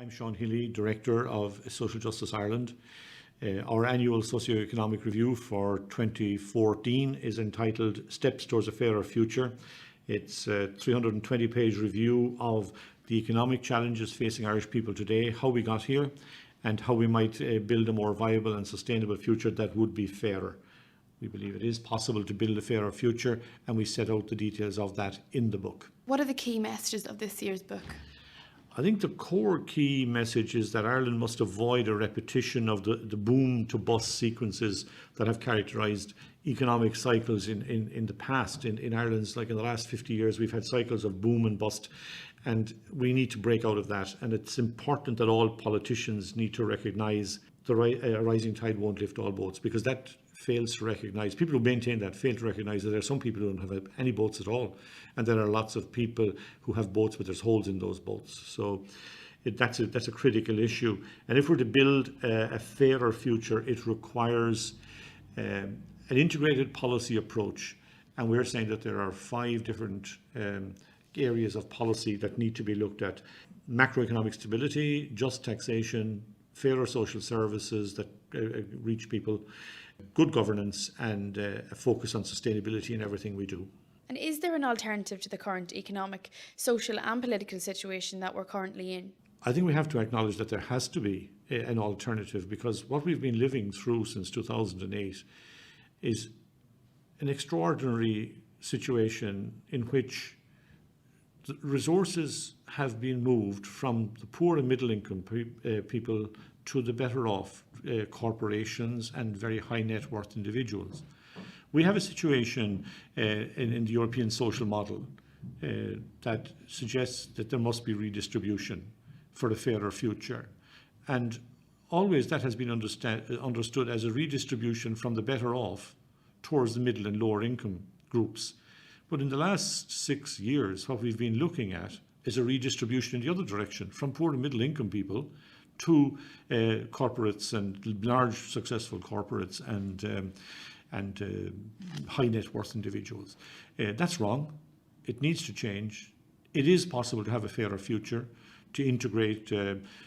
I'm Sean Healy, Director of Social Justice Ireland. Our annual Socio Economic review for 2014 is entitled Steps Towards a Fairer Future. It's a 320-page review of the economic challenges facing Irish people today, how we got here, and how we might build a more viable and sustainable future that would be fairer. We believe it is possible to build a fairer future, and we set out the details of that in the book. What are the key messages of this year's book? I think the core key message is that Ireland must avoid a repetition of the boom to bust sequences that have characterised economic cycles in the past. In Ireland's, like in the last 50 years, we've had cycles of boom and bust, and we need to break out of that. And it's important that all politicians need to recognise the rising tide won't lift all boats, because that fails to recognise, people who maintain that fail to recognise that there are some people who don't have any boats at all, and there are lots of people who have boats but there's holes in those boats. So that's a critical issue, and if we're to build a fairer future, it requires an integrated policy approach, and we're saying that there are 5 different areas of policy that need to be looked at: macroeconomic stability, just taxation, fairer social services that reach people, good governance, and a focus on sustainability in everything we do. And is there an alternative to the current economic, social and political situation that we're currently in? I think we have to acknowledge that there has to be an alternative, because what we've been living through since 2008 is an extraordinary situation in which the resources have been moved from the poor and middle income people to the better off corporations and very high net worth individuals. We have a situation in the European social model that suggests that there must be redistribution for a fairer future. And always that has been understood as a redistribution from the better off towards the middle and lower income groups. But in the last 6 years, what we've been looking at is a redistribution in the other direction, from poor and middle income people to corporates and large successful corporates and high net worth individuals. That's wrong. It needs to change. It is possible to have a fairer future, to integrate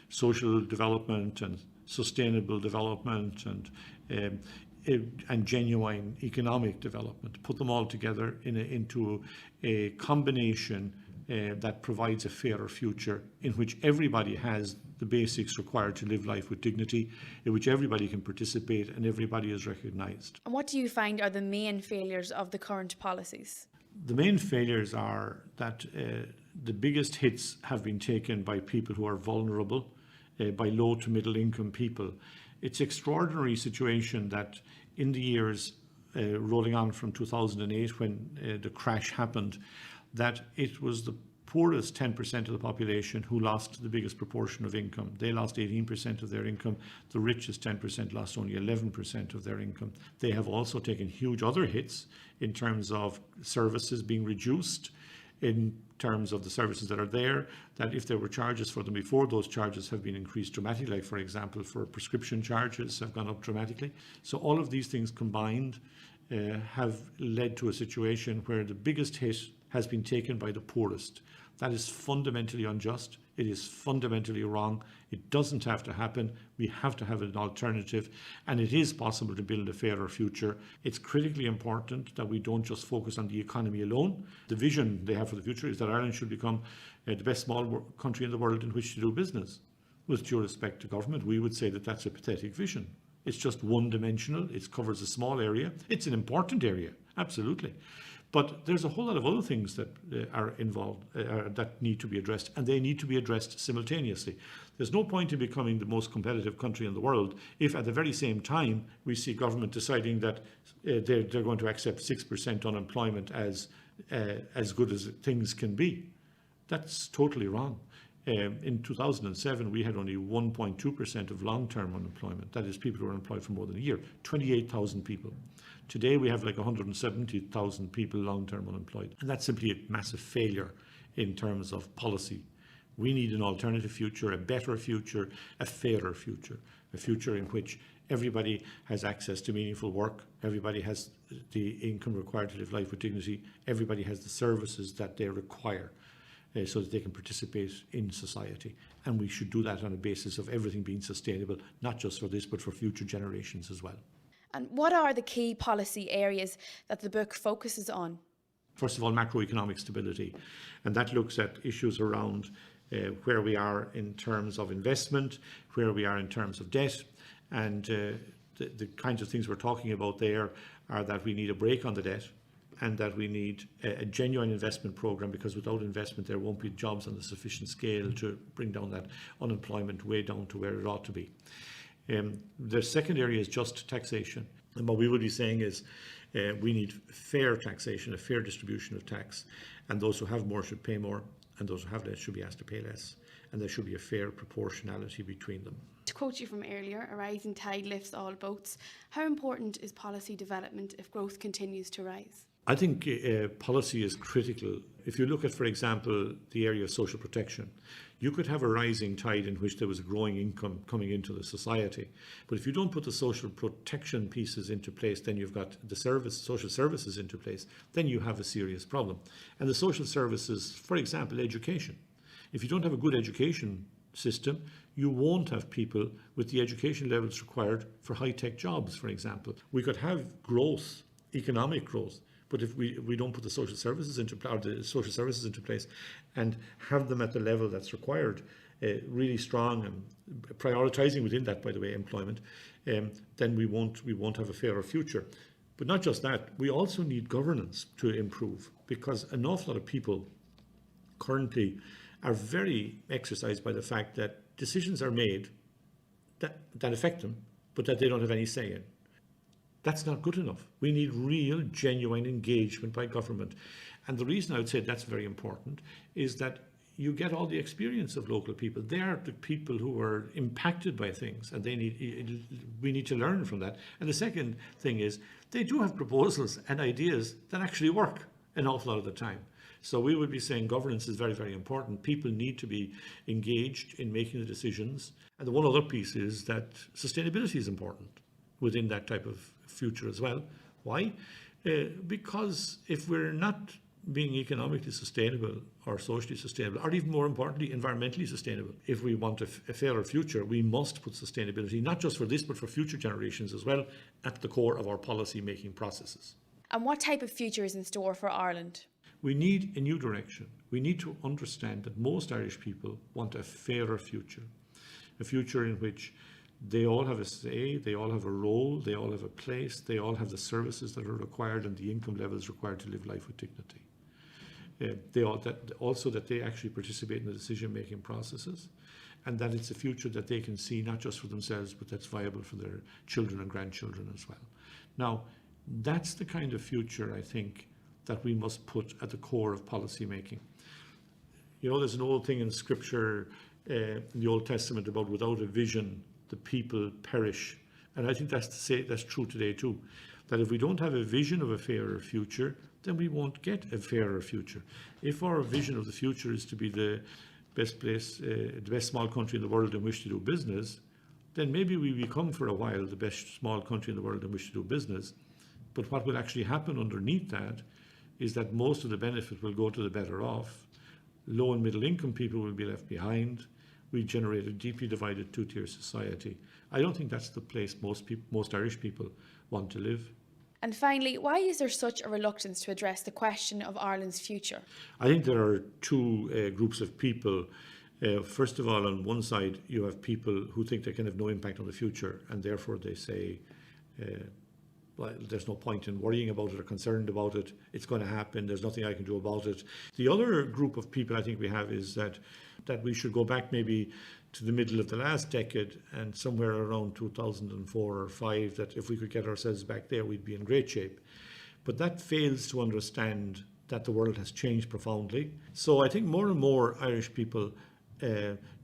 social development and sustainable development and genuine economic development, put them all together into a combination that provides a fairer future in which everybody has the basics required to live life with dignity, in which everybody can participate and everybody is recognised. And what do you find are the main failures of the current policies? The main failures are that the biggest hits have been taken by people who are vulnerable, by low to middle income people. It's an extraordinary situation that in the years rolling on from 2008, when the crash happened, that it was the poorest 10% of the population who lost the biggest proportion of income. They lost 18% of their income. The richest 10% lost only 11% of their income. They have also taken huge other hits in terms of services being reduced, in terms of the services that are there, that if there were charges for them before, those charges have been increased dramatically. Like, for example, for prescription charges have gone up dramatically. So all of these things combined have led to a situation where the biggest hit has been taken by the poorest. That is fundamentally unjust. It is fundamentally wrong. It doesn't have to happen. We have to have an alternative, and it is possible to build a fairer future. It's critically important that we don't just focus on the economy alone. The vision they have for the future is that Ireland should become the best small country in the world in which to do business. With due respect to government, we would say that that's a pathetic vision. It's just one-dimensional. It covers a small area. It's an important area, absolutely. But there's a whole lot of other things that are involved that need to be addressed, and they need to be addressed simultaneously. There's no point in becoming the most competitive country in the world if at the very same time we see government deciding that they're going to accept 6% unemployment as good as things can be. That's totally wrong. In 2007, we had only 1.2% of long-term unemployment. That is, people who are unemployed for more than a year, 28,000 people. Today, we have like 170,000 people long-term unemployed. And that's simply a massive failure in terms of policy. We need an alternative future, a better future, a fairer future, a future in which everybody has access to meaningful work, everybody has the income required to live life with dignity, everybody has the services that they require. so that they can participate in society. And we should do that on a basis of everything being sustainable, not just for this, but for future generations as well. And what are the key policy areas that the book focuses on? First of all, macroeconomic stability. And that looks at issues around where we are in terms of investment, where we are in terms of debt. And the kinds of things we're talking about there are that we need a break on the debt, and that we need a genuine investment program, because without investment there won't be jobs on a sufficient scale to bring down that unemployment way down to where it ought to be. The second area is just taxation. And what we would be saying is we need fair taxation, a fair distribution of tax, and those who have more should pay more, and those who have less should be asked to pay less, and there should be a fair proportionality between them. To quote you from earlier, a rising tide lifts all boats. How important is policy development if growth continues to rise? I think policy is critical. If you look at, for example, the area of social protection, you could have a rising tide in which there was a growing income coming into the society. But if you don't put the social protection pieces into place, then you've got the social services into place, then you have a serious problem. And the social services, for example, education. If you don't have a good education system, you won't have people with the education levels required for high-tech jobs, for example. We could have growth, economic growth, but if we don't put the social services into place and have them at the level that's required, really strong, and prioritising within that, by the way, employment, then we won't have a fairer future. But not just that, we also need governance to improve, because an awful lot of people currently are very exercised by the fact that decisions are made that affect them, but that they don't have any say in. That's not good enough. We need real, genuine engagement by government. And the reason I would say that's very important is that you get all the experience of local people. They are the people who are impacted by things, and we need to learn from that. And the second thing is they do have proposals and ideas that actually work an awful lot of the time. So we would be saying governance is very, very important. People need to be engaged in making the decisions. And the one other piece is that sustainability is important within that type of future as well. Why? Because if we're not being economically sustainable or socially sustainable, or even more importantly, environmentally sustainable, if we want a fairer future, we must put sustainability, not just for this, but for future generations as well, at the core of our policy making processes. And what type of future is in store for Ireland? We need a new direction. We need to understand that most Irish people want a fairer future, a future in which they all have a say, they all have a role, they all have a place, they all have the services that are required and the income levels required to live life with dignity. That they actually participate in the decision-making processes, and that it's a future that they can see not just for themselves, but that's viable for their children and grandchildren as well. Now, that's the kind of future, I think, that we must put at the core of policy making. You know, there's an old thing in Scripture, in the Old Testament, about without a vision, the people perish. And I think that's true today too. That if we don't have a vision of a fairer future, then we won't get a fairer future. If our vision of the future is to be the best place, the best small country in the world in which to do business, then maybe we become for a while the best small country in the world in which to do business. But what will actually happen underneath that is that most of the benefit will go to the better off. Low and middle income people will be left behind. We generate a deeply divided two-tier society. I don't think that's the place most Irish people want to live. And finally, why is there such a reluctance to address the question of Ireland's future? I think there are two groups of people. First of all, on one side, you have people who think they can have no impact on the future, and therefore they say, well, there's no point in worrying about it or concerned about it. It's going to happen. There's nothing I can do about it. The other group of people I think we have is that we should go back maybe to the middle of the last decade and somewhere around 2004 or 5, that if we could get ourselves back there, we'd be in great shape. But that fails to understand that the world has changed profoundly. So I think more and more Irish people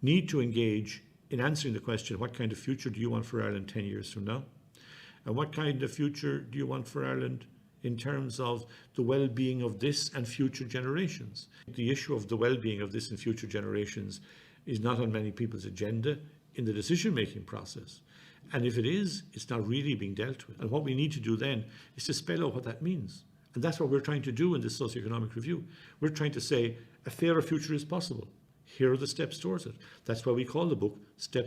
need to engage in answering the question, what kind of future do you want for Ireland 10 years from now? And what kind of future do you want for Ireland in terms of the well-being of this and future generations? The issue of the well-being of this and future generations is not on many people's agenda in the decision-making process. And if it is, it's not really being dealt with. And what we need to do then is to spell out what that means. And that's what we're trying to do in this socioeconomic review. We're trying to say, a fairer future is possible. Here are the steps towards it. That's why we call the book Steps